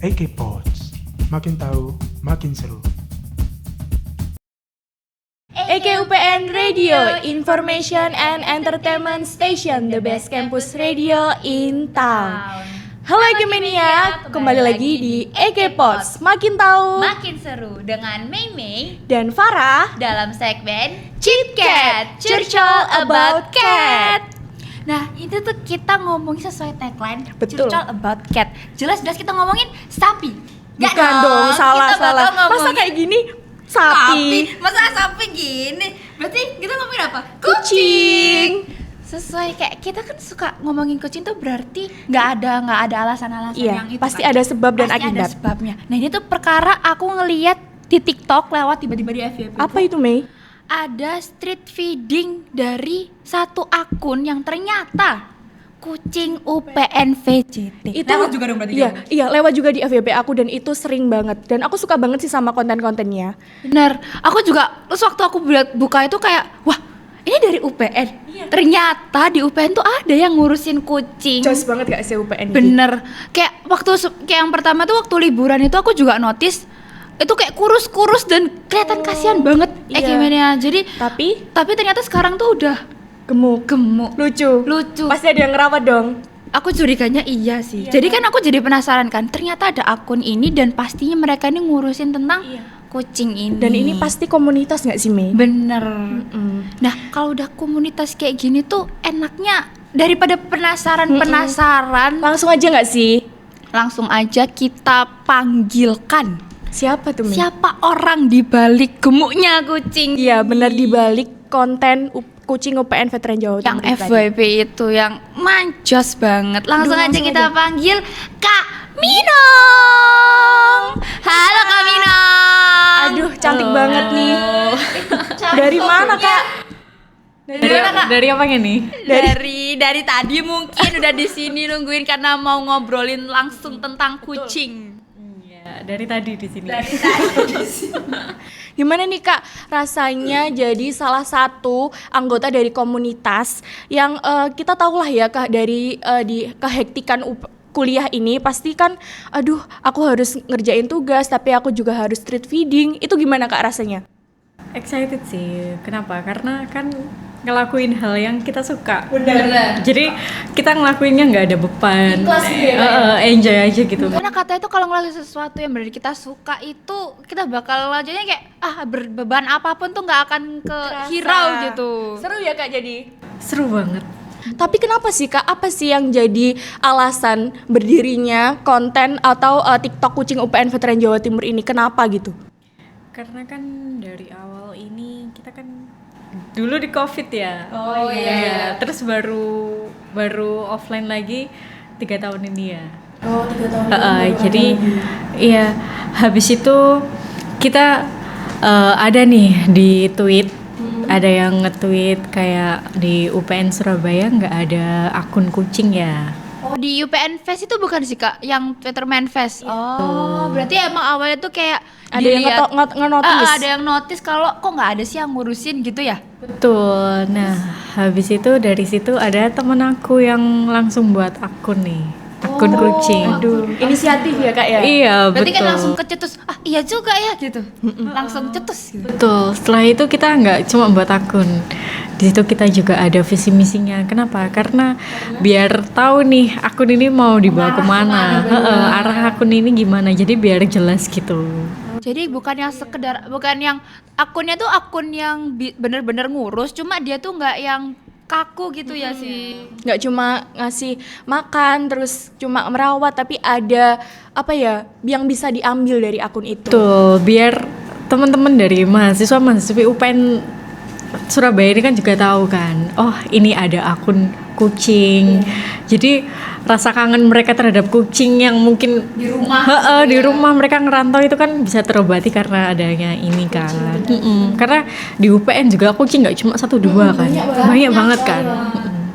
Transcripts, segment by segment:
AK Pods, makin tahu, makin seru. EKUPN Radio, Information and Entertainment Station, the best campus radio in town. Halo Ekimania, kembali lagi di EK Pods, makin tahu, makin seru dengan Mei dan Farah dalam segmen Chit Cat, Curcol About Cat. Nah, itu tuh kita ngomongin sesuai tagline Betul. Curcol About Cat. Jelas-jelas kita ngomongin sapi. Nggak Bukan dong, salah. kita bakal Masa ngomongin kayak gini? Sapi. Masa sapi gini? Berarti kita ngomongin apa? Kucing. Sesuai kayak kita kan suka ngomongin kucing tuh berarti nggak ada alasan-alasan Iya, yang itu pasti kan. ada sebab dan Pasti akibat. ada sebabnya. Nah, ini tuh perkara aku ngeliat di TikTok lewat tiba-tiba di FYP. Apa itu, Mei? Ada street feeding dari satu akun yang ternyata kucing UPN VJT. Itu Lewat juga dong berarti. Iya, lewat juga di FYP aku dan itu sering banget. Dan aku suka banget sih sama konten-kontennya. Bener. Aku juga terus waktu aku buka itu kayak wah, ini dari UPN. Iya. Ternyata di UPN tuh ada yang ngurusin kucing. Jos banget gak sih UPN ini? Bener. Kayak yang pertama tuh waktu liburan itu aku juga notice itu kayak kurus-kurus dan kelihatan kasihan banget. Iya. Gimana ya? Jadi Tapi ternyata sekarang tuh udah gemuk. Lucu. Pasti ada yang ngerawat dong. Aku curiganya iya sih. Iya, Jadi kan aku jadi penasaran kan. Ternyata ada akun ini dan pastinya mereka ini ngurusin tentang kucing ini. Dan ini pasti komunitas gak sih, Mei? bener. Nah, kalau udah komunitas kayak gini tuh enaknya daripada penasaran Langsung aja gak sih? langsung aja kita panggilkan Siapa tuh, Mei? siapa orang di balik gemuknya kucing. Iya, benar dibalik konten kucing UPN Veteran Jawa Yang Timur tadi. FYP itu yang manjos banget. Langsung aja Langsung kita aja. panggil Kak Minong. Halo Kak Minong. Aduh, cantik banget nih. Dari mana, Kak? Dari apa nih? Dari tadi mungkin udah di sini nungguin karena mau ngobrolin langsung tentang kucing. Ya, dari tadi di sini. Gimana nih, Kak, rasanya jadi salah satu anggota dari komunitas yang kita tahu lah ya, Kak, dari di kehektikan kuliah ini pasti kan aduh aku harus ngerjain tugas tapi aku juga harus street feeding. Itu gimana, Kak, rasanya? Excited sih. Kenapa? Karena kan ngelakuin hal yang kita suka. Bener. Jadi kita ngelakuinnya nggak ada beban. Ikhlas gitu ya, Enjoy aja gitu. Karena katanya itu kalau ngelakuin sesuatu yang benar kita suka itu kita bakal lanjutnya kayak berbeban apapun tuh nggak akan ke hirau gitu. Seru ya, Kak, jadi. Seru banget. Tapi kenapa sih, Kak? Apa sih yang jadi alasan berdirinya konten atau TikTok kucing UPN Veteran Jawa Timur ini? Kenapa gitu? Karena kan dari awal ini kita kan dulu di COVID ya. Oh iya. Terus baru offline lagi 3 tahun ini ya. Oh, 3 tahun. Jadi iya, habis itu kita ada nih di tweet, ada yang nge-tweet kayak di UPN Surabaya nggak ada akun kucing ya. Oh, di UPN Fest itu bukan sih, Kak, yang Veterman Fest. Oh, berarti emang awalnya tuh kayak Ada yang dilihat- nge-notice. ada yang notice kalau kok nggak ada sih yang ngurusin gitu ya. Betul. Nah, habis itu dari situ ada temen aku yang langsung buat akun nih, akun kucing. Aduh, inisiatif ya, Kak, ya? Iya, Berarti betul. kan langsung kecetus. Iya juga ya gitu. Langsung cetus gitu. Betul. Setelah itu kita nggak cuma buat akun. Di situ kita juga ada visi misinya. Kenapa? Karena biar tahu nih akun ini mau dibawa kemana, arah akun ini gimana. Jadi biar jelas gitu. Jadi bukan yang akunnya tuh akun yang bener-bener ngurus, cuma dia tuh nggak yang kaku gitu ya sih. Nggak cuma ngasih makan terus cuma merawat, tapi ada apa ya yang bisa diambil dari akun itu. Tuh, biar teman-teman dari mahasiswa-mahasiswi UPN Surabaya ini kan juga tahu kan, oh ini ada akun kucing. Jadi rasa kangen mereka terhadap kucing yang mungkin Di rumah. di rumah mereka ngerantau itu kan bisa terobati karena adanya ini kan. Karena di UPN juga kucing nggak cuma 1-2 kan, banyak banget kan.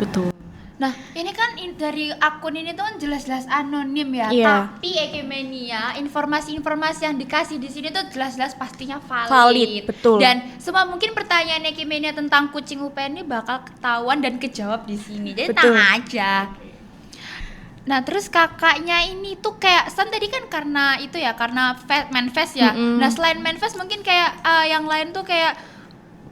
Betul. Nah, ini kan dari akun ini tuh kan jelas-jelas anonim ya. Iya. Tapi Ekimania, informasi-informasi yang dikasih di sini tuh jelas-jelas pastinya valid. Valid, betul. Dan semua mungkin pertanyaan Ekimania tentang kucing UPN ini bakal ketahuan dan kejawab di sini. Jadi Betul. tenang aja. Nah terus kakaknya ini tuh kayak tadi kan karena itu ya, karena manifest ya. Nah selain manifest mungkin kayak yang lain tuh kayak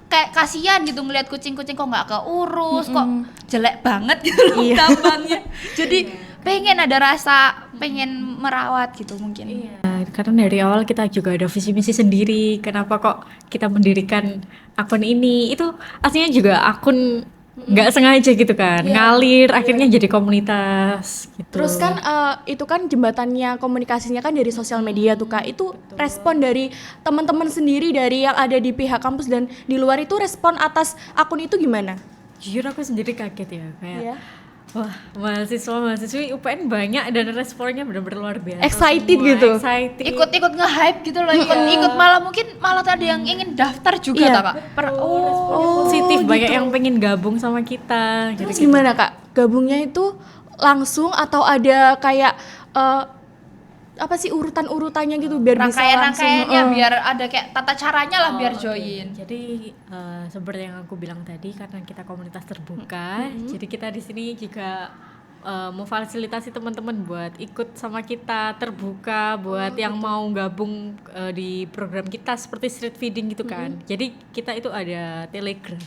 kasihan gitu ngelihat kucing-kucing kok nggak keurus, kok jelek banget gitu loh gampangnya. Jadi pengen ada rasa pengen merawat gitu mungkin. Karena dari awal kita juga ada visi misi sendiri. Kenapa kok kita mendirikan akun ini? Itu aslinya juga akun nggak sengaja gitu kan, ngalir akhirnya jadi komunitas gitu. Terus kan itu kan jembatannya komunikasinya kan dari sosial media tuh Kak. Itu respon dari teman-teman sendiri dari yang ada di pihak kampus dan di luar itu respon atas akun itu gimana? Jujur aku sendiri kaget ya, kayak Iya. wah, mahasiswa-mahasiswi UPN banyak dan responnya benar-benar luar biasa. Excited semua. gitu. Excited. Ikut nge-hype gitu loh, ikut malah mungkin malah ada yang ingin daftar juga Iya. tak Kak? Positif, banyak yang pengen gabung sama kita. Terus gimana Kak? Gabungnya itu langsung atau ada kayak apa sih urutan-urutannya gitu biar bisa langsung? Rangkaian-rangkaiannya biar ada kayak tata caranya lah biar join. Jadi seperti yang aku bilang tadi, karena kita komunitas terbuka, jadi kita di sini juga memfasilitasi teman-teman buat ikut sama kita, terbuka buat yang mau gabung di program kita seperti street feeding gitu kan. Jadi kita itu ada Telegram.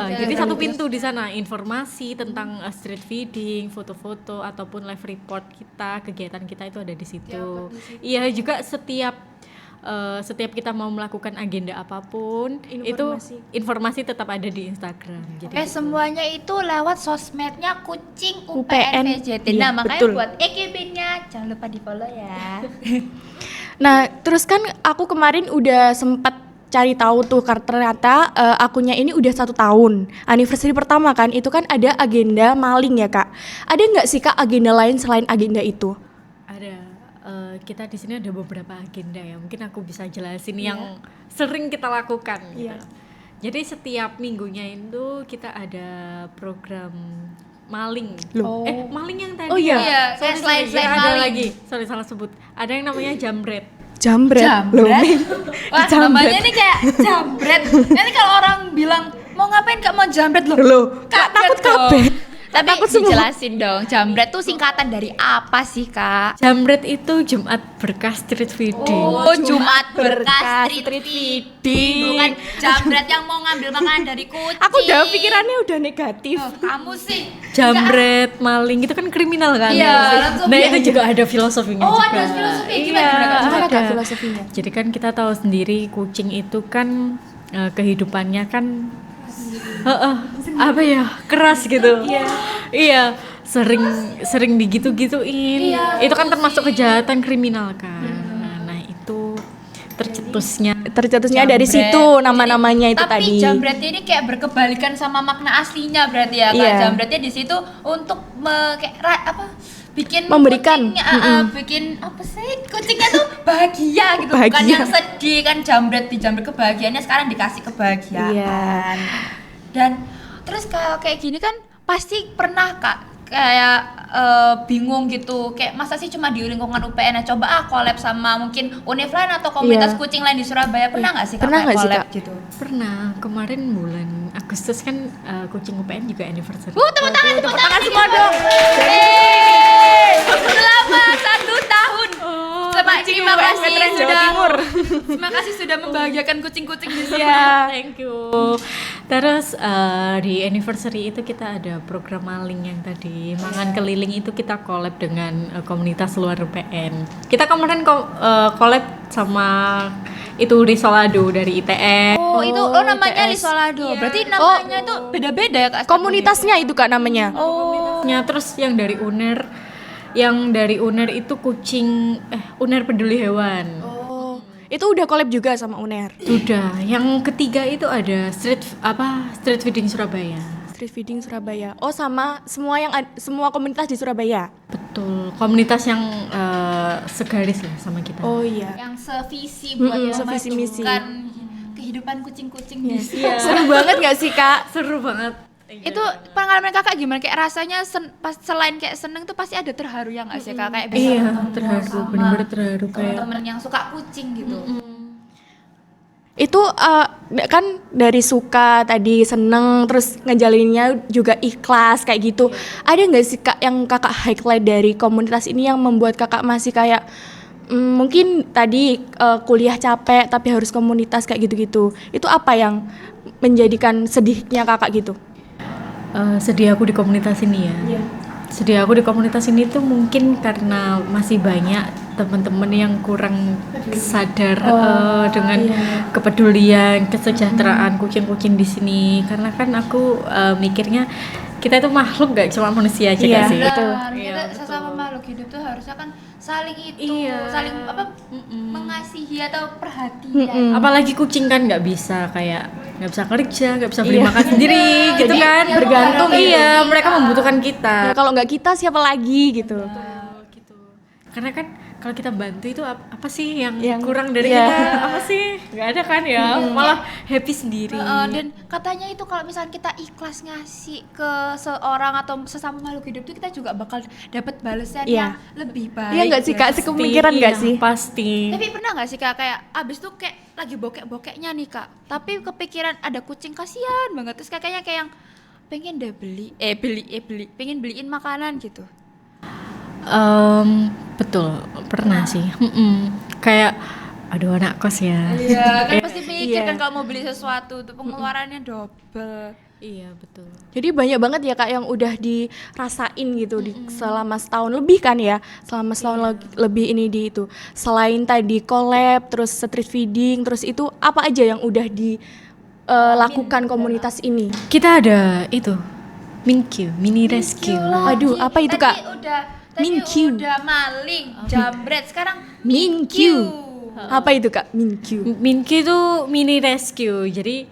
Jadi satu pintu di sana, informasi tentang street feeding, foto-foto ataupun live report kita, kegiatan kita itu ada di situ. Iya, juga setiap kita mau melakukan agenda apapun, itu informasi tetap ada di Instagram. Jadi Semuanya itu lewat sosmednya Kucing UPN. UPN VJT. Iya, Nah makanya betul. buat EKB-nya jangan lupa di follow ya. Nah, terus kan aku kemarin udah sempat cari tahu tuh karena ternyata akunnya ini udah 1 tahun. Anniversary pertama kan, itu kan ada agenda maling ya Kak. Ada nggak sih Kak agenda lain selain agenda itu? ada kita di sini ada beberapa agenda ya. Mungkin aku bisa jelasin yang sering kita lakukan. Gitu. Jadi setiap minggunya itu kita ada program maling. Maling yang tadi. Oh iya. Iya, kayak Sorry, selain ada maling. lagi. Sorry, salah sebut. Ada yang namanya jambret. Jambret. Loh, Min. Wah namanya ini kayak jambret. Nanti kalau orang bilang mau ngapain Kak, mau jambret Loh, Kak, takut kabeh. Tapi Takut semua. dijelasin dong, jambret tuh singkatan dari apa sih Kak? Jambret itu Jumat Berkah Street Feeding. Oh, Jumat Berkah Berkah Street Street Feeding. Bukan jambret yang mau ngambil makanan dari kucing. Aku udah pikirannya udah negatif. Oh, kamu sih. Jambret, maling itu kan kriminal kan? Iya, langsung Nah ya. itu juga ada filosofinya Oh, juga. ada filosofi. Iya, Gimana ada. Kak filosofinya? Jadi kan kita tahu sendiri kucing itu kan kehidupannya kan apa ya, keras gitu. Iya, sering digitu-gituin. Itu kan termasuk kejahatan kriminal kan. Nah itu tercetusnya dari Jambret. situ nama-namanya itu Tapi tadi. jambretnya ini kayak berkebalikan sama makna aslinya berarti ya Kak. Iya. Jambretnya di situ untuk bikin Memberikan. kucingnya, bikin apa sih, kucingnya tuh bahagia gitu, bukan Bahagia. yang sedih kan. Jambret kebahagiaannya sekarang dikasih kebahagiaan. Iya. Dan terus kayak gini kan pasti pernah Kak kayak bingung gitu, kayak masa sih cuma di lingkungan UPN, coba collab sama mungkin univ lain atau komunitas Iya. kucing lain di Surabaya, pernah nggak sih Kak Pernah kayak nggak sih, collab Kak? gitu? Pernah, kemarin bulan Agustus kan kucing UPN juga anniversary. Tepuk tangan semua dong. Selamat 1 tahun. Terima kasih Veteran Jawa sudah Timur. Terima kasih sudah membahagiakan kucing-kucing di sini. Iya. Thank you. Terus di anniversary itu kita ada program maling yang tadi mangan keliling, itu kita collab dengan komunitas luar UPN. Kita kemarin collab sama itu Risolado dari ITS. Oh, itu namanya ITS. Lisolado. Berarti namanya itu beda-beda ya Kak? Komunitasnya itu Kak namanya. Komunitasnya. Terus yang dari UNER itu kucing UNER Peduli Hewan. Oh, itu udah collab juga sama UNER. Sudah. Yang ketiga itu ada street feeding Surabaya. Street Feeding Surabaya. Oh, sama semua komunitas di Surabaya. Betul. Komunitas yang segaris lah sama kita. Oh iya. Yang sevisi buat sevisi misi. memajukan kehidupan kucing-kucing di sini. Seru banget gak sih Kak? Seru banget. Itu pengalaman Kakak gimana? Kayak rasanya pas selain kayak seneng tuh pasti ada terharu ya nggak sih Kak? Kayak bisa Iya, ketemu terharu, sama bener-bener terharu kayak. teman-teman yang suka kucing gitu. Itu kan dari suka tadi seneng terus ngejalaninnya juga ikhlas kayak gitu. Ada nggak sih Kak yang Kakak highlight dari komunitas ini yang membuat Kakak masih kayak mungkin tadi kuliah capek tapi harus komunitas kayak gitu-gitu. Itu apa yang menjadikan sedihnya Kakak gitu? Sedih aku di komunitas ini ya. Sedih aku di komunitas ini tuh mungkin karena masih banyak teman-teman yang kurang sadar dengan kepedulian, kesejahteraan kucing-kucing di sini. Karena kan aku mikirnya kita itu makhluk gak cuma manusia aja gak sih? Betul. Kita sesama makhluk hidup tuh harusnya kan saling saling mengasihi atau perhatian. Apalagi kucing kan nggak bisa kerja, nggak bisa beli makan sendiri, gitu kan? bergantung gitu. Iya, mereka membutuhkan kita. Ya, kalau nggak kita siapa lagi gitu. Gitu. Karena kan kalau kita bantu itu apa sih yang Yang- kurang dari iya. kita? Apa sih? Nggak ada kan ya? Malah happy sendiri. Dan katanya itu kalau misalnya kita ikhlas ngasih ke seorang atau sesama makhluk hidup itu kita juga bakal dapat balasan Iya. yang lebih baik. Iya nggak sih Kak? Sekemikiran nggak Iya, sih? Pasti. Tapi pernah nggak sih Kak kayak abis tuh kayak lagi bokek-bokeknya nih Kak, tapi kepikiran ada kucing kasihan banget terus kakaknya kayak yang pengen deh pengen beliin makanan gitu. Betul, pernah sih. Kayak aduh anak kos ya. Iya kan pasti mikir Iya. kan kalau mau beli sesuatu tuh pengeluarannya double. Iya, betul. Jadi banyak banget ya Kak yang udah dirasain gitu selama setahun lebih kan ya. Selama setahun lebih ini di itu. Selain tadi collab, terus street feeding, terus itu apa aja yang udah dilakukan komunitas ini? Kita ada itu mini rescue. Aduh, apa itu, Kak? Tadi Minkyu. udah maling, jambret, sekarang Minkyu. Apa itu Kak? Minkyu. Minki itu mini rescue. Jadi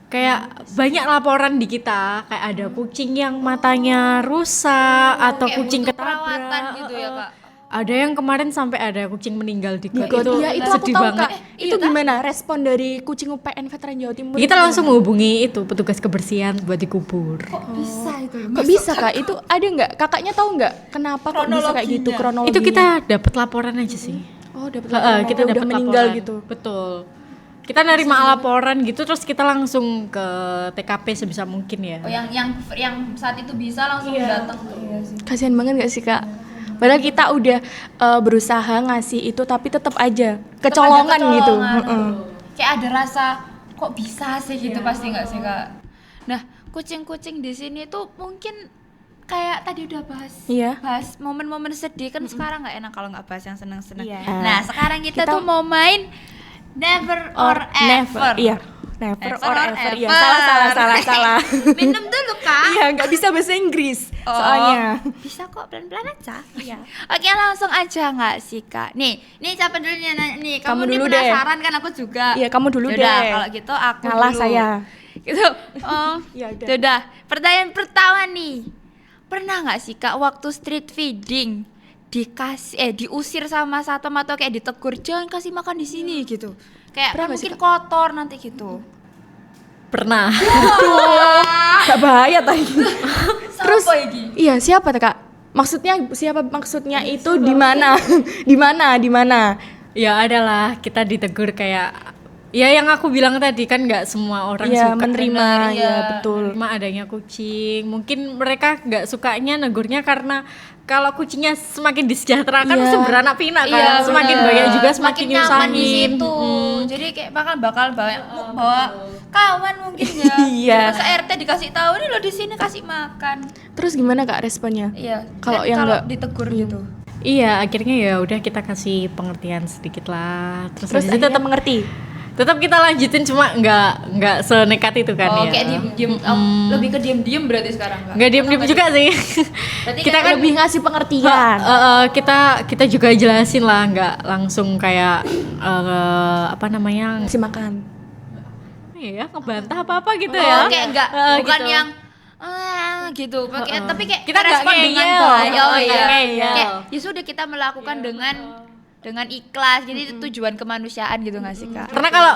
kayak banyak laporan di kita kayak ada kucing yang matanya rusak atau kayak kucing butuh ketabrak. perawatan gitu ya, Kak. Ada yang kemarin sampai ada kucing meninggal di got. Iya, itu aku sedih tahu banget. Kak. Itu gimana respon dari kucing UPN Veteran Jawa Timur? Kita langsung menghubungi itu petugas kebersihan buat dikubur. Kok bisa itu? Kok bisa Kak? Itu ada nggak? Kakaknya tahu nggak kenapa kok bisa kayak gitu kronologinya? Itu kita dapat laporan aja sih. Oh, dapat Kita udah dapat meninggal laporan. gitu. Betul. Kita nerima laporan gitu terus kita langsung ke TKP sebisa mungkin ya. Oh, yang saat itu bisa langsung datang tuh. Iya sih. Kasihan banget nggak sih Kak? Padahal kita udah berusaha ngasih itu tapi tetap aja kecolongan gitu. Kayak ada rasa kok bisa sih gitu pasti nggak sih Kak? Nah, kucing-kucing di sini tuh mungkin kayak tadi udah bahas momen-momen sedih kan sekarang nggak enak kalau nggak bahas yang senang-senang. Iya. Nah, sekarang kita tuh mau main Never or Ever. Iya. Never or ever. Iya, salah. Minum dulu Kak. Iya, nggak bisa bahasa Inggris Oh, soalnya. bisa kok pelan-pelan aja. Iya. Oke, langsung aja nggak sih Kak? Nih siapa dulu nih? Kamu nih dulu deh. penasaran kan aku juga. Iya, kamu dulu Yaudah, deh. kalau gitu aku Ngalah dulu. saya. Gitu. Oh, Ya udah. Yaudah. Pertanyaan pertama nih. Pernah nggak sih Kak waktu street feeding diusir sama satpam atau kayak ditegur jangan kasih makan di sini gitu. Kayak Pernah kan nggak sih, mungkin kotor nanti gitu. Pernah. Gak bahaya tadi. Terus Siapa iki? iya, siapa tuh Kak? Maksudnya itu di mana? Di mana? Ya adalah kita ditegur kayak ya yang aku bilang tadi kan nggak semua orang Iya, suka menerima, Iya. ya betul. menerima adanya kucing. Mungkin mereka nggak sukanya negurnya karena kalau kucingnya semakin disejahterakan Iya. pasti beranak pinak kan. Iya, Semakin bener. banyak juga semakin nyaman nyusahin. di situ. Jadi kayak bakal bawa kawan mungkin ya. Iya. Se-RT dikasih tahu nih lo di sini kasih makan. Terus gimana Kak responnya? Iya. Kalau Dan yang kalau nggak- ditegur gitu. Iya, akhirnya ya udah kita kasih pengertian sedikit lah. Terus habis itu tetap mengerti. tetap kita lanjutin cuma nggak senekat itu kan Oh, ya. kayak diem lebih ke diem berarti sekarang Kak? Nggak diem juga sih. Berarti kita kan Lebih ngasih pengertian. kita juga jelasin lah, nggak langsung kayak apa namanya Ngasih makan. ya ngebantah apa gitu oh, ya. kayak enggak bukan gitu. yang gitu pakai tapi kayak Kita nggak respon dengan ngeyel. baik. Oh Nggak iya. ngeyel. Kayak ya sudah kita melakukan dengan ikhlas. Jadi itu tujuan kemanusiaan gitu nggak sih Kak? Karena kalau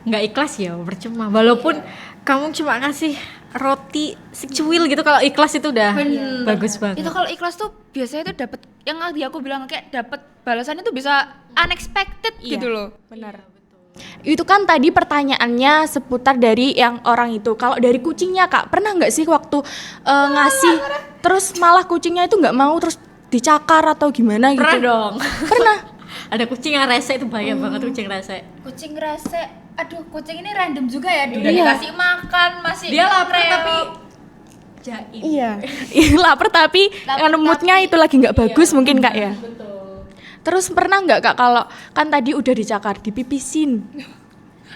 nggak ikhlas ya percuma. Walaupun kamu cuma ngasih roti secuil gitu, kalau ikhlas itu udah bagus banget. Itu kalau ikhlas tuh biasanya tuh dapat yang tadi aku bilang kayak dapat balasannya tuh bisa unexpected gitu loh. Benar. Itu kan tadi pertanyaannya seputar dari yang orang itu. Kalau dari kucingnya Kak, pernah nggak sih waktu ngasih terus malah kucingnya itu nggak mau terus dicakar atau gimana gitu? Pernah dong. Pernah. Ada kucing yang rese itu bahaya banget kucing rese. Kucing rese, aduh kucing ini random juga ya, udah Iya. dikasih makan masih Dia lapar ngereok. tapi jaim. Iya. Lapar tapi Lapar moodnya tapi- itu lagi nggak bagus mungkin Kak ya. Betul. Terus pernah nggak Kak kalau kan tadi udah dicakar dipipisin?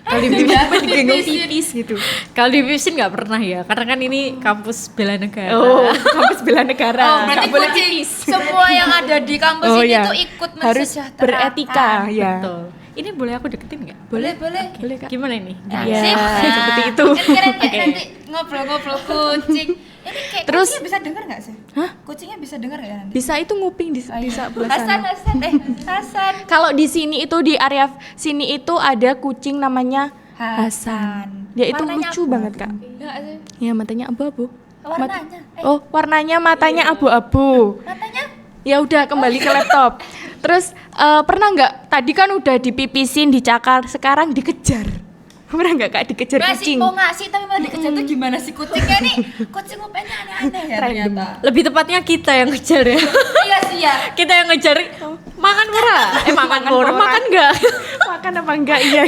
Kalau dipipisin Digendong pipis gitu. Kalau dipipisin nggak pernah ya, karena kan ini kampus bela negara. Oh, kampus bela negara. Oh, berarti Nggak boleh kucing pipis. semua yang ada di kampus Oh, ini iya. tuh ikut Harus mensejahterakan. beretika ya. Betul. Ini boleh aku deketin nggak? Boleh, boleh. Boleh Kak. Gimana ini? Ya, Sip. seperti itu. Keren kayak Oke. nanti ngobrol-ngobrol kucing. Ini kayak Terus- kucingnya bisa dengar nggak sih? Hah? Kucingnya bisa dengar nggak ya nanti? Bisa itu nguping di sebelah Hasan, sana. Hasan. Kalau di sini itu di area sini itu ada kucing namanya Hasan. Dia itu Warnanya lucu apa? banget Kak. Enggak sih. Ya matanya abu-abu. Warnanya. Oh warnanya matanya abu-abu. Matanya Ya udah kembali ke laptop. Terus pernah nggak tadi kan udah dipipisin, dicakar, sekarang dikejar. Pernah nggak Kak dikejar masih kucing? mau ngasih tapi malah dikejar tuh gimana sih kucingnya nih? Kucing upenya aneh-aneh ya Random. ternyata. Lebih tepatnya kita yang ngejar ya. Iya sih ya. Kita yang ngejar makan murah. Makan murah. Makan nggak? Makan apa enggak? Iya.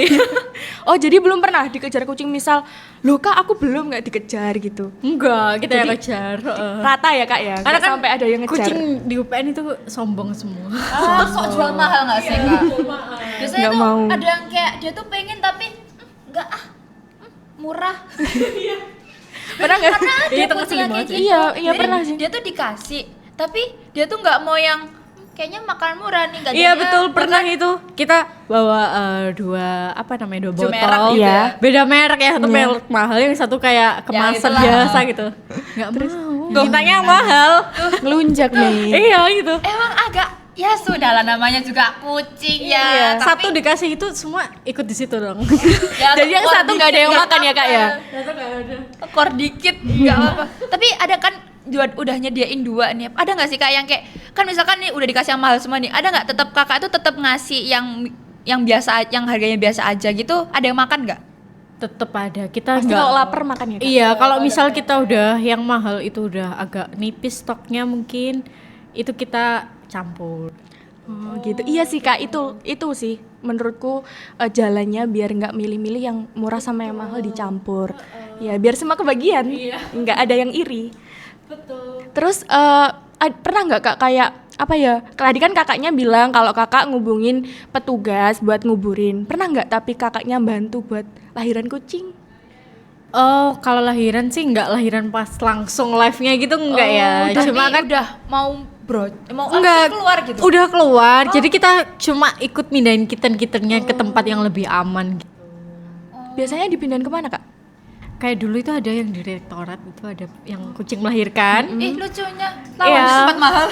Oh jadi belum pernah dikejar kucing misal, loh Kak aku belum nggak dikejar gitu. Enggak, kita yang ngejar. Rata ya Kak ya? Karena Nggak kan sampai ada yang ngejar. kucing di UPN itu sombong semua. Ah, sok jual mahal nggak sih kak? Biasanya Nggak tuh mau. ada yang kayak dia tuh pengen tapi enggak murah. Pernah nggak? Karena ada Iya, itu kucing ngeselin yang kayak banget gitu. sih. Iya, Jadi pernah sih. Dia tuh dikasih, tapi dia tuh nggak mau yang kayaknya makan murah nih nggak Iya jadi, betul, ah, pernah bahkan- itu kita bawa dua apa namanya dua Dua botol. merek gitu Iya. ya. Beda merek ya, satu Iya. merek mahal, yang satu kayak kemasan itulah. biasa gitu. Nggak mau. Mintanya yang mahal. Ngelunjak nih. Iya gitu. Emang agak ya sudah lah namanya juga kucing ya. Iya, tapi- satu dikasih itu semua ikut di situ dong. ya, Jadi yang ekor satu nggak ada yang dikit, makan ya, Kak, ya? Satu nggak ada. Ekor dikit nggak apa-apa. Tapi ada kan udah nyediain dua nih. Ada nggak sih kak yang kayak kan misalkan nih udah dikasih yang mahal semua nih. Ada nggak tetap kakak itu tetap ngasih yang biasa, yang harganya biasa aja gitu? Ada yang makan nggak? Tetep ada. Kita Pasti nggak. kalau lapar makan ya Kak? Iya, kalau misal kita udah yang mahal itu udah agak nipis stoknya mungkin itu kita campur. Oh, gitu. Iya sih Kak, itu sih menurutku jalannya biar nggak milih-milih yang murah sama yang mahal dicampur. Ya, biar semua kebagian. Nggak ada yang iri. Betul. Terus pernah nggak Kak kayak apa ya? Tadi kan kakaknya bilang kalau kakak ngubungin petugas buat nguburin. Pernah nggak tapi kakaknya bantu buat lahiran kucing? Oh, kalau lahiran sih nggak lahiran pas langsung live-nya gitu enggak ya. Cuma kan udah mau mau enggak keluar gitu. Udah keluar. Jadi kita cuma ikut mindahin kitten-kittennya ke tempat yang lebih aman gitu. Biasanya dipindahin kemana Kak? Kayak dulu itu ada yang di direktorat itu ada yang kucing melahirkan. Lucunya Iya. lawan tempat mahal.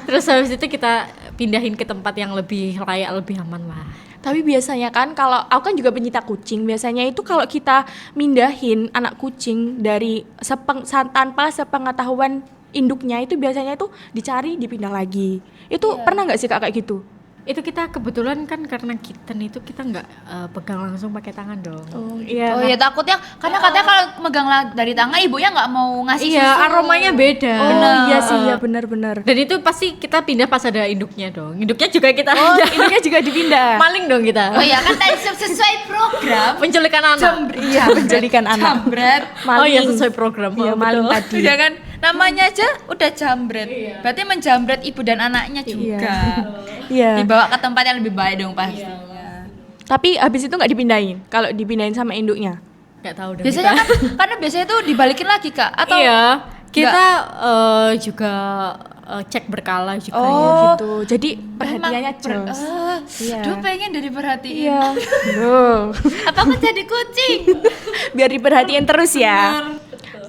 Terus habis itu kita pindahin ke tempat yang lebih layak, lebih aman lah. Tapi biasanya kan kalau aku kan juga pencinta kucing, biasanya itu kalau kita mindahin anak kucing dari tanpa sepengetahuan induknya itu biasanya itu dicari dipindah lagi. Itu pernah nggak sih Kak kayak gitu? Itu kita kebetulan kan karena kitten itu kita nggak pegang langsung pakai tangan dong. Iya. Oh iya takutnya karena katanya kalau megang dari tangan ibunya nggak mau ngasih Iya, susu. aromanya beda. Oh iya sih, iya benar-benar. Dan itu pasti kita pindah pas ada induknya dong. Induknya juga kita Oh, induknya juga dipindah. maling dong kita. Oh iya kan tadi sesuai program. Penculikan anak. Iya, penculikan anak. Jambret. Oh iya sesuai program. Iya, Oh, maling betul. tadi. Iya kan namanya aja udah jambret. Berarti menjambret ibu dan anaknya juga. Iya. Dibawa ke tempat yang lebih baik dong pasti. Tapi habis itu nggak dipindahin. Kalau dipindahin sama induknya. Nggak tahu dong. Biasanya kita. kan karena biasanya tuh dibalikin lagi kak atau Iya, kita juga cek berkala juga ya. Oh. Gitu. Jadi perhatiannya jos. Iya. Duh pengen dari perhatiin. Iya. Loh. Apa aku jadi kucing? Biar diperhatiin terus ya.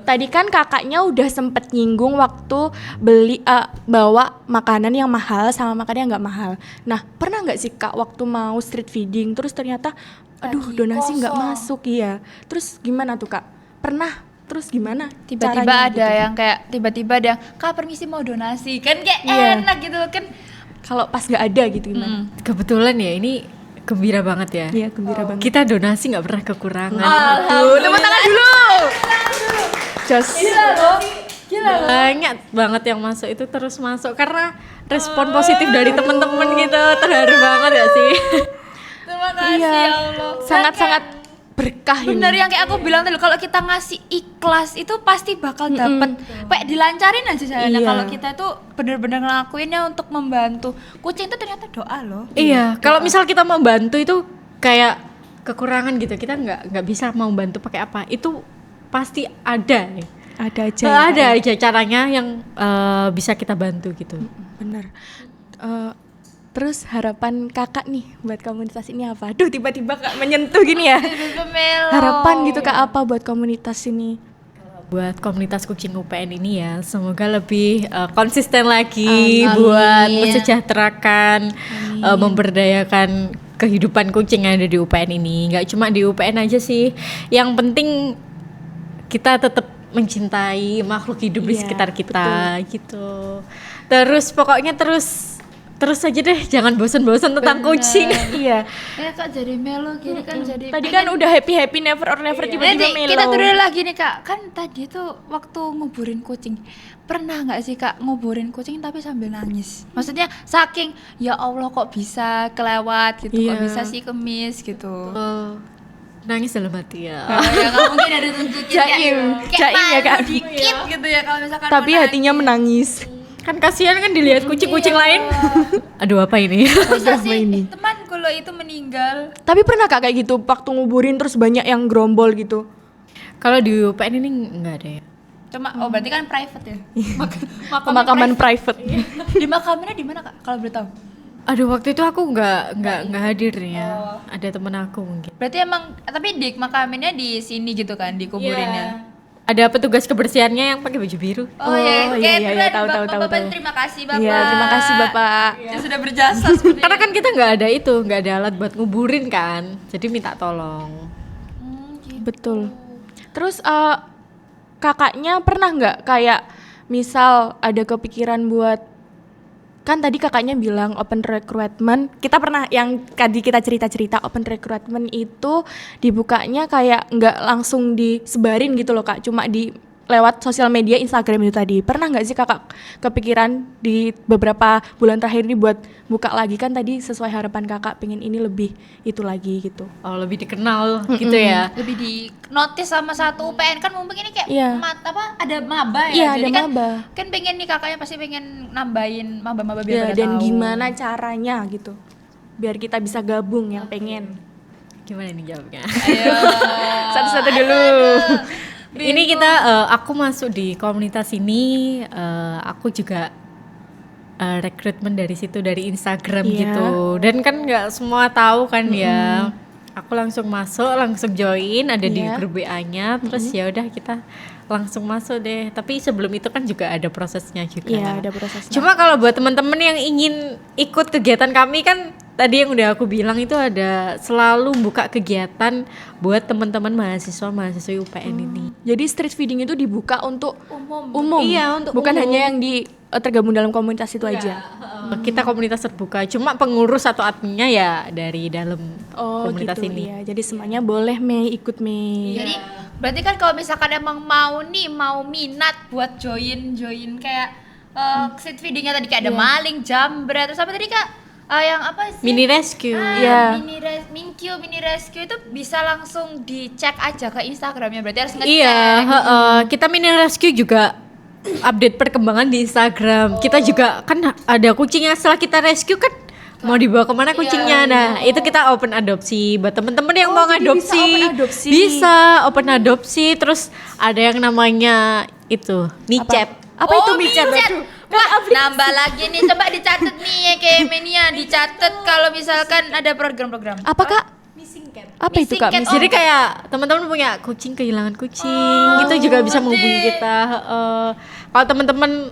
Tadi kan kakaknya udah sempet nyinggung waktu beli bawa makanan yang mahal sama makanan yang nggak mahal. Nah pernah nggak sih Kak waktu mau street feeding terus ternyata aduh Lagi donasi nggak kosong. masuk iya. Terus gimana tuh Kak? Pernah? Terus gimana? Tiba-tiba caranya ada gitu? yang kayak tiba-tiba ada kak permisi mau donasi kan kayak Iya. enak gitu kan. Kalau pas nggak ada gitu gimana? Kebetulan ya ini gembira banget ya. Iya, gembira banget. Kita donasi nggak pernah kekurangan. Tuh, tepuk tangan dulu. Jos. Banyak banget yang masuk itu terus masuk karena respon positif dari teman-teman gitu. Terharu banget ya sih. Terima kasih Iya. ya Allah. Sangat-sangat berkah ini. Bener yang kayak aku bilang tadi, kalau kita ngasih ikhlas itu pasti bakal dapet. Kayak dilancarin aja saya. Iya. Kalau kita tuh bener-bener ngelakuinnya untuk membantu. Kucing itu ternyata doa loh. Iya, kalau misal kita mau bantu itu kayak kekurangan gitu, kita nggak bisa mau bantu pakai apa, itu pasti ada nih. Ada aja. Ada aja caranya yang bisa kita bantu gitu. Bener. Terus harapan kakak nih buat komunitas ini apa? Aduh, tiba-tiba kak menyentuh gini ya. Harapan gitu kak apa buat komunitas ini? Buat komunitas kucing UPN ini ya, semoga lebih konsisten lagi buat mensejahterakan, memberdayakan kehidupan kucing yang ada di UPN ini. Nggak cuma di UPN aja sih, yang penting kita tetap mencintai makhluk hidup di Iya, sekitar kita gitu. Terus pokoknya terus aja deh, jangan bosan-bosan tentang kucing. Iya. Ya kak jadi melo gini kan jadi. Tadi kan udah happy never or never tiba-tiba Nanti melo. kita turun lagi nih kak. Kan tadi tuh waktu nguburin kucing, pernah nggak sih kak nguburin kucing tapi sambil nangis? Maksudnya saking ya Allah kok bisa kelewat gitu, kok Iya. bisa sih kemis gitu. Nangis dalam hati ya. Ya nggak mungkin ada tunjukin Jaim ya kak. dikit gitu ya kalau misalkan Tapi mau hatinya menangis. Kan kasihan kan dilihat kucing-kucing lain. Aduh, apa ini? nangis. Bisa sih temanku lo itu meninggal. Tapi pernah kak kayak gitu waktu nguburin terus banyak yang gerombol gitu? Kalau di UPN ini enggak ada ya. Cuma oh berarti kan private ya. Pemakaman private. Di makamannya di mana kak kalau boleh tahu? Aduh, waktu itu aku nggak hadir ya. Ada temen aku mungkin. Berarti emang tapi di makaminnya di sini gitu kan dikuburinnya. Ada petugas kebersihannya yang pakai baju biru. Oh, iya, iya, tahu. Bapak, terima kasih Bapak. Iya, terima kasih Bapak. Yang sudah berjasa seperti Karena kan kita nggak ada alat buat nguburin kan. Jadi minta tolong. Betul. Terus kakaknya pernah nggak kayak misal ada kepikiran buat, kan tadi kakaknya bilang open recruitment, kita pernah yang tadi kita cerita-cerita open recruitment itu dibukanya kayak nggak langsung disebarin gitu loh kak, cuma di lewat sosial media Instagram itu tadi. Pernah nggak sih kakak kepikiran di beberapa bulan terakhir ini buat buka lagi, kan tadi sesuai harapan kakak pengen ini lebih itu lagi gitu. Oh, lebih dikenal gitu ya. lebih di notice sama satu UPN kan mumpung ini kayak Iya. ada maba ya. Iya, Jadi ada kan, maba. kan pengen nih kakaknya pasti pengen nambahin maba-maba Ya, biar pada dan tahu. gimana caranya gitu biar kita bisa gabung yang pengen. Gimana nih jawabnya? Ayo. Satu-satu dulu. Ini kita aku masuk di komunitas ini, aku juga rekrutmen dari situ, dari Instagram Iya. gitu. Dan kan nggak semua tahu kan ya. Aku langsung masuk, langsung join, ada di Iya. grup WA-nya. Terus ya udah kita langsung masuk deh. Tapi sebelum itu kan juga ada prosesnya juga. Iya, ada prosesnya. Cuma kalau buat teman-teman yang ingin ikut kegiatan kami kan tadi yang udah aku bilang itu ada selalu buka kegiatan buat teman-teman mahasiswa-mahasiswi UPN ini. Jadi street feeding itu dibuka untuk umum. Iya, untuk bukan umum. hanya yang di tergabung dalam komunitas itu aja. Kita komunitas terbuka, cuma pengurus atau adminnya ya dari dalam Oh komunitas gitu, ini. iya. Jadi semuanya boleh Mei ikut Mei. Jadi berarti kan kalau misalkan emang mau minat buat join kayak street feedingnya tadi kayak ada maling, jambret, terus apa tadi kak? Yang apa sih? Mini rescue. Iya. Mini rescue itu bisa langsung dicek aja ke Instagramnya, berarti harus ngecek. Iya, kita mini rescue juga update perkembangan di Instagram. Kita juga kan ada kucing yang setelah kita rescue kan mau dibawa kemana kucingnya. Nah, itu kita open adopsi buat temen-temen yang mau jadi ngadopsi. bisa open adopsi. Bisa open adopsi. Terus ada yang namanya itu micet. Apa itu micet? Aduh. Wah, nambah lagi nih, coba dicatat nih ya kayak Menia, dicatat kalau misalkan ada program-program. Apa kak? Apa itu kak? Missing cat. Missing Jadi kayak teman-teman punya kucing, kehilangan kucing, itu juga bisa menghubungi kita. Kalau teman-teman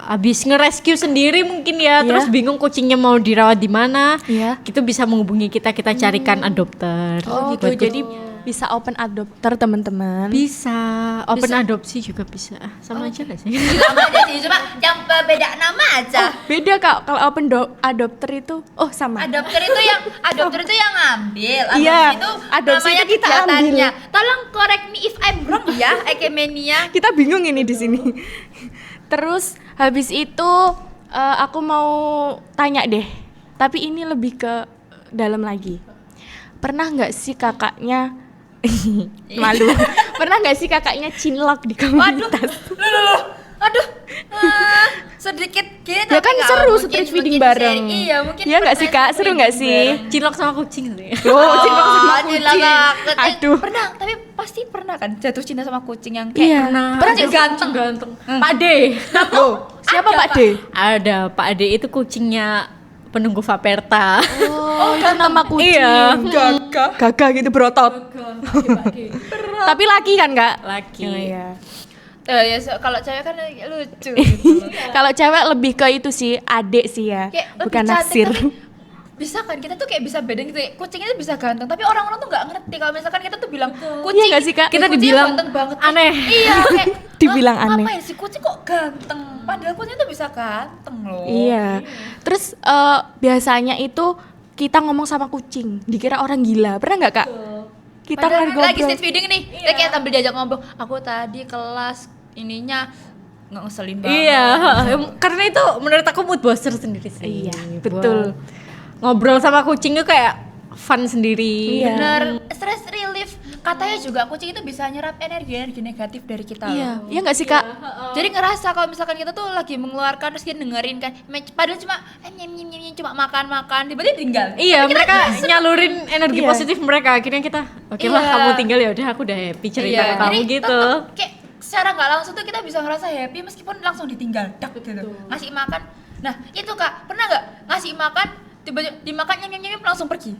habis nge-rescue sendiri mungkin ya, Iya. terus bingung kucingnya mau dirawat di mana, Iya. itu bisa menghubungi kita, kita carikan adopter. Oh gitu. buat Jadi bisa open adopter teman-teman. Bisa open adopsi juga bisa. Sama aja gak sih? Sama aja sih, cuma yang beda nama aja. Beda Kak, kalau open adopter itu sama. Adopter itu yang ngambil. Iya, Adopsi itu adopsi namanya itu kita kegiatannya. Tolong correct me if I'm wrong ya, Ekemenia. Kita bingung ini di sini. Terus habis itu aku mau tanya deh, tapi ini lebih ke dalam lagi. Pernah nggak sih kakaknya malu? Pernah nggak sih kakaknya cinlok di komunitas? Aduh, sedikit gitu. Ya kan seru street feeding bareng. Iya, mungkin. Iya nggak sih Kak? Seru nggak sih? Cilok sama kucing sih. Loh, cinlok sama kucing. Aduh. Aduh. Pernah, tapi pasti pernah kan jatuh cinta sama kucing yang Iya. kayak Pernah ganteng. Pak D. Loh, siapa Ada, Pak D? Ada Pak D itu kucingnya penunggu Vaperta. Oh, itu nama kucing. Iya. Gagah gitu berotot. Tapi laki kan Kak? Laki. Oh, iya. Kalau cewek kan lucu gitu. Kalau cewek lebih ke itu sih, adik sih ya, Kayak lebih bukan cantik, naksir. tapi bisa kan kita tuh kayak bisa bedain gitu ya, kucing itu bisa ganteng tapi orang-orang tuh nggak ngerti kalau misalkan kita tuh bilang kucing Iya nggak sih, Kak? Kita kucing dibilang ganteng banget aneh. iya kayak Dibilang "Hah, aneh." ngapain sih kucing kok ganteng padahal kucing tuh bisa ganteng loh. Iya. Terus biasanya itu kita ngomong sama kucing, dikira orang gila. Pernah nggak Kak? Kita Padahal lagi ngobrol. street feeding nih kita kayak sambil diajak ngobrol aku tadi kelas ininya nggak ngeselin banget. Iya, karena itu menurut aku mood booster sendiri sih. Iya, Buat betul. Ngobrol sama kucing itu kayak fun sendiri. Iya. Bener, stress relief katanya juga kucing itu bisa nyerap energi negatif dari kita Iya, loh. iya nggak sih Kak? Jadi ngerasa kalau misalkan kita tuh lagi mengeluarkan terus dia dengerin kan, padahal cuma nyem cuma makan tiba-tiba tinggal. Iya, Tapi kita mereka seneng. nyalurin energi Iya. positif mereka. Akhirnya kita, oke lah Iya. kamu tinggal ya udah aku udah happy cerita ke kamu jadi gitu. tetep kayak secara nggak langsung tuh kita bisa ngerasa happy meskipun langsung ditinggal, dak gitu. Ngasih makan. Nah, itu Kak, pernah nggak ngasih makan tiba-tiba dimakan nyem langsung pergi?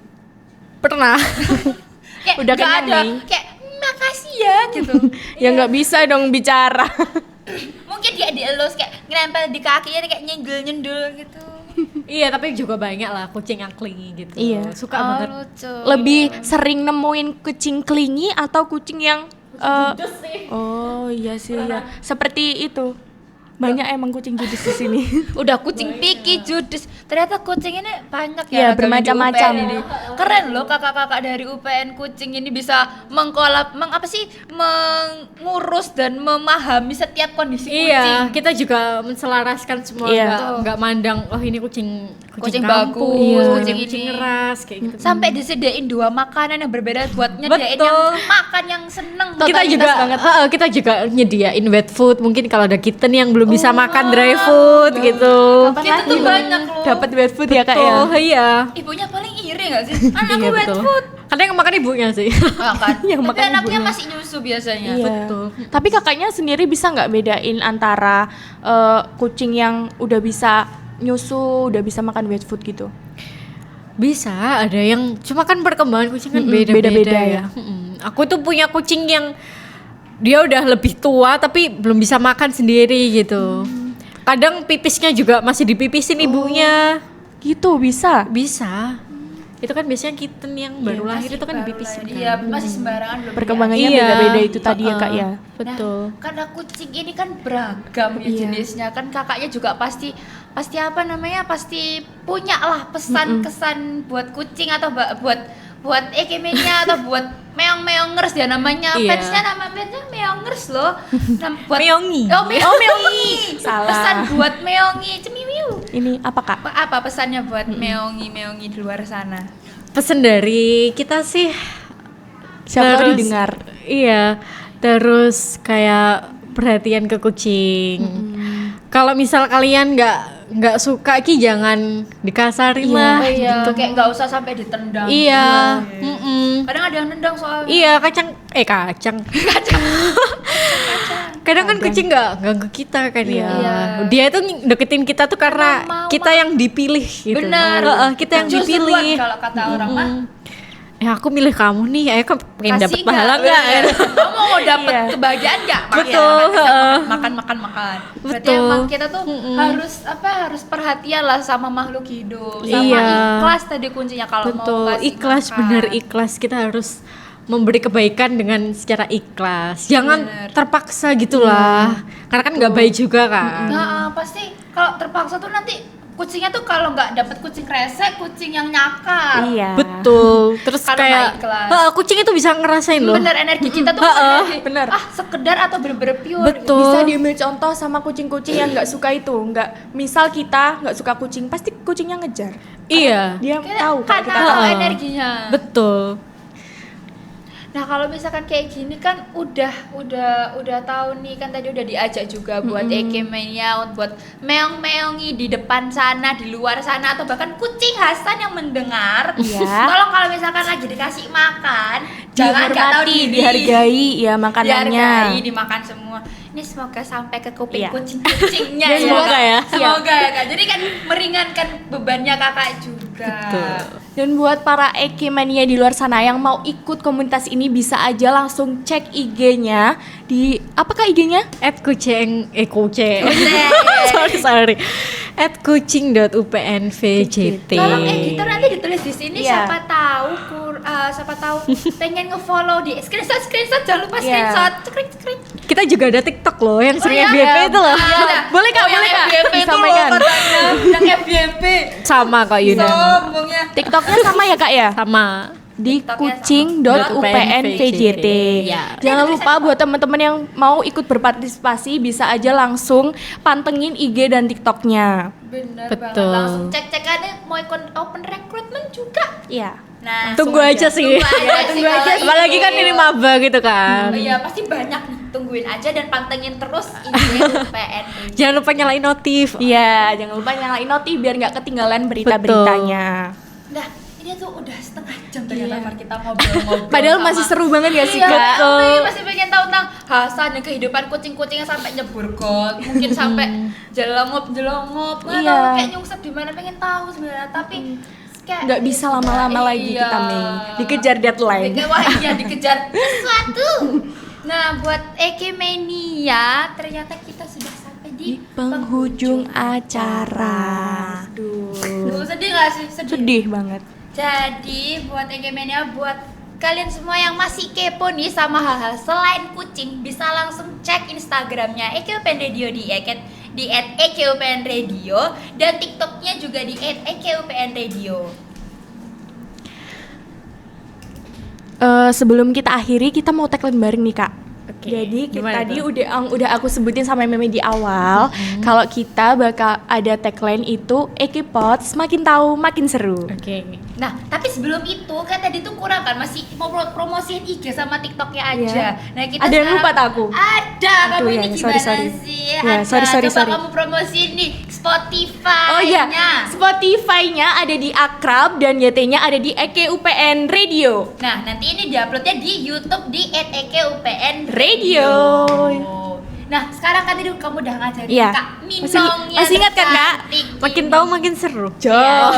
Pernah. Kayak Udah nggak kenyang ada, nih. kayak makasih ya gitu. Ya nggak bisa dong bicara. Mungkin dia dielus kayak nempel di kakinya kayak nyendul gitu. Iya, tapi juga banyak lah kucing yang clingy gitu. Iya. Suka banget. Lucu. Lebih sering nemuin kucing clingy atau kucing yang oh iya sih ya. Seperti itu. Banyak emang kucing judes di sini. Udah kucing picky judes. Ternyata kucing ini banyak Iya, ya. bermacam-macam. di UPN ini. Keren loh kakak-kakak dari UPN kucing ini bisa mengurus dan memahami setiap kondisi kucing. Iya, kita juga menselaraskan semua, Iya. nggak mandang oh ini kucing Kucing kampung, bagus, kucing kucing ini. ngeras kayak gitu. Sampai disediain 2 makanan yang berbeda buat nyediain Betul. yang makan yang seneng. kita juga kita juga nyediain wet food, mungkin kalau ada kitten yang belum bisa makan dry food gitu. Itu tuh banyak loh. Dapat wet food ya Kak ya. Oh iya. Ibunya paling iri gak sih? Anakku Iya, wet betul. food. Kadang yang makan ibunya sih. Kan? Yang Tapi makan anaknya ibunya. masih nyusu biasanya. Iya. Betul. Tapi kakaknya sendiri bisa nggak bedain antara kucing yang udah bisa nyusu, udah bisa makan wet food gitu? Bisa, ada yang cuma kan perkembangan kucing kan beda-beda beda-beda ya. ya. Aku tuh punya kucing yang dia udah lebih tua tapi belum bisa makan sendiri gitu. Kadang pipisnya juga masih dipipisin ibunya. Gitu bisa. Bisa. Itu kan biasanya kitten yang baru lahir Masih itu kan baru dipipisin. lahir. Iya, masih sembarangan belum. Perkembangannya Iya. beda-beda itu tadi ya Kak ya. Betul. Nah, karena kucing ini kan beragam ya Iya. jenisnya kan kakaknya juga pasti apa namanya pasti punya lah pesan kesan buat kucing atau buat ekemenya atau buat meong-meongers ya namanya. Iya. Fansnya meongers loh. Buat Meongi. meongi. Salah. Pesan buat meongi cemiwiu. Ini apa Kak? Apa pesannya buat meongi di luar sana? Pesen dari kita sih Siapa tahu terus- didengar. Iya, terus kayak perhatian ke kucing. Kalau misal kalian nggak suka ki jangan dikasarin lah. Oh iya, kayak nggak usah sampai ditendang. Iya, mm-mm. Kadang ada yang nendang soalnya. Iya kacang. Kadang kan kucing nggak ganggu kita kan ya. Iya. Dia itu deketin kita tuh karena Karena mau kita yang dipilih gitu. Benar. Heeh, kita yang Cus duluan dipilih. kalau kata orang mah. Ya aku milih kamu nih, ayo kan pengen dapat Kasih pahala nggak? nggak? Kamu mau dapat Iya. kebahagiaan nggak? Betul, heeh. Makan. Berarti Betul. emang kita tuh harus perhatian lah sama makhluk hidup. Sama Iya. ikhlas tadi kuncinya kalau mau Betul, kasih ikhlas makan. bener ikhlas, kita harus memberi kebaikan dengan secara ikhlas. Jangan terpaksa gitulah. Karena kan nggak baik juga kan. Nah, pasti kalau terpaksa tuh nanti kucingnya tuh kalau nggak dapet kucing kresek, kucing yang nyakar. Iya. Betul. Terus Kalau kayak nggak ikhlas. kucing itu bisa ngerasain loh. Bener, energi kita tuh energi bener. sekedar atau bener-bener pure. Betul. Bisa diambil contoh sama kucing-kucing yang nggak suka itu, nggak. Misal kita nggak suka kucing, pasti kucingnya ngejar. Iya. Dia tahu kalau Karena kita tahu tahu. energinya. Betul. Nah kalau misalkan kayak gini kan udah tahu nih kan tadi udah diajak juga buat Ekemania, buat meong-meongi di depan sana, di luar sana, atau bahkan kucing Hasan yang mendengar. Iya. Tolong kalau misalkan lagi dikasih makan, jangan nggak tahu Dihormati, diri. dihargai ya makanannya. Dihargai, dimakan semua. Ini semoga sampai ke kuping Iya. kucing-kucingnya Ya, semoga Kak. ya. Semoga ya Kak. Jadi kan meringankan bebannya kakak juga. Dan buat para Ekemania di luar sana yang mau ikut komunitas ini bisa aja langsung cek IG-nya di apakah IG-nya? Kucing. Kucing. sorry. @kucing.upnvjt. Tolong editor nanti ditulis di sini Iya. siapa tahu pengen nge-follow di screenshot jangan lupa Iya. screenshot. Cekrik. Kita juga ada TikTok loh yang sering iya? FYP itu loh. Boleh, Kak, boleh, Kak. Disampaikan. Yang FYP. Sama kok Yuna. Sombongnya. TikToknya sama ya Kak ya? Sama. Di TikToknya kucing.upnvjt. Ya. Jangan lupa buat teman-teman yang mau ikut berpartisipasi bisa aja langsung pantengin IG dan TikToknya. Bener Betul. banget. Langsung cek aja mau ikut open recruitment juga. Iya. Nah, Tunggu aja sih. tunggu aja sih. Apalagi kan ini maba gitu kan. Oh iya, pasti banyak nih. Tungguin aja dan pantengin terus IG UPN. Jangan lupa nyalain notif. Iya, jangan lupa nyalain notif biar nggak ketinggalan berita-beritanya. Nah, ini tuh udah setengah jam ternyata Mar, kita ngobrol-ngobrol. Padahal sama- masih seru banget ya sih, Iya, Kak? aku masih pengen tahu tentang Hasan dan kehidupan kucing-kucingnya sampai nyebur got, mungkin sampai jelongop, nggak Iya. tahu kayak nyungsep di mana, pengen tahu sebenarnya, tapi kayak Nggak bisa lama-lama lagi kita, Mei. Dikejar deadline. Wah iya, dikejar sesuatu. Nah, buat Ekemania ternyata kita sudah sampai di Penghujung acara. Duh, sedih gak sih? Sedih banget. Jadi buat Ekemania, buat kalian semua yang masih kepo nih sama hal-hal selain kucing, bisa langsung cek Instagramnya EKUPN Radio di @EKUPN Radio dan TikToknya juga di @EKUPN Radio. Sebelum kita akhiri, kita mau tagline bareng nih, Kak. Oke, Jadi gimana tadi tuh? udah aku sebutin sama Meme di awal, kalau kita bakal ada tagline itu Ekipods makin tahu makin seru. Oke. Nah, tapi sebelum itu kan tadi tuh kurang kan, masih mau promosiin IG sama TikToknya aja. Iya. Nah, kita Ada yang sekarang- lupa tak aku? Ada, kamu Aduh, ini ya, gimana sorry. sih? Ya, Ada. sorry. Coba kamu promosiin nih Spotify. Oh iya, Spotify-nya ada di Akrab dan YT-nya ada di EKUPN Radio. Nah, nanti ini diuploadnya di YouTube di @EKUPN Radio. Nah, sekarang kan tadi kamu udah ngajarin Iya. Kak Minong Masih ingat kan, Kak? Makin tahu makin seru. Jos.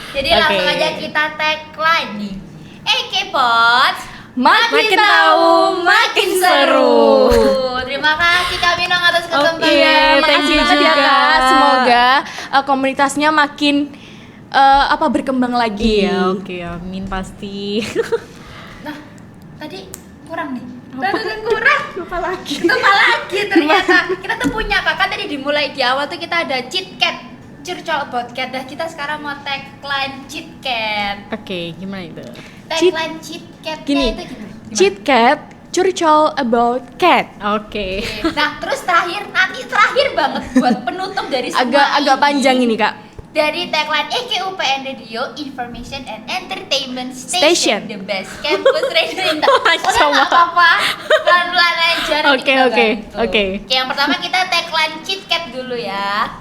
Jadi Oke. langsung aja kita tagline nih. Pods Makin tahu makin seru. Terima kasih Kak Minong atas Oke, kesempatan. thank you Makasih banget ya, juga. Kak. Semoga komunitasnya makin berkembang lagi. Iya, oke, amin pasti. Nah, tadi kurang nih. Tadi kurang. Lupa lagi ternyata. Kita tuh punya Kak, kan tadi dimulai di awal tuh kita ada Cheat Cat, Curcol About Cat. Dah kita sekarang mau tagline Cheat Cat. Oke, gimana itu? Tagline Cheat Cat Gini, itu gimana? Cheat Cat, curcol about cat. Oke. Nah, terus terakhir banget buat penutup dari semua Agak panjang ini, Kak. Dari tagline EKUPN Radio, Information and Entertainment Station. Station, the best campus radio in the. Udah Coba. nggak apa-apa, pelan-pelan aja. nanti Oke, kita oke, bantu. oke. Yang pertama kita tagline Cheat Cat dulu ya.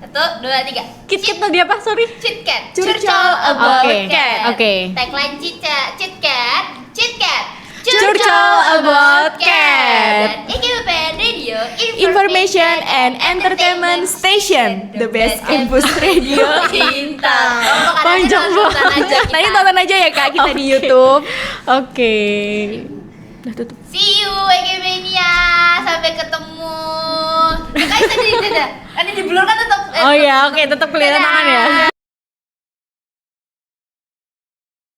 1, 2, 3. Kit tadi apa? Sorry. Cheat Cat, Curcol about cat. Oke. Tagline Cheat Cat, Curcol about cat. EKUPN Radio, Information and Entertainment Station, the best campus radio. Bintang. Panjang banget. Nanti tonton aja ya, Kak, kita di Oke. YouTube. Oke. Udah tutup. See you Ekemania, sampai ketemu. Kayak tadi dadah. Nanti di blur kan tetap. Oh ya, oke, tetap kelihatan tangan ya.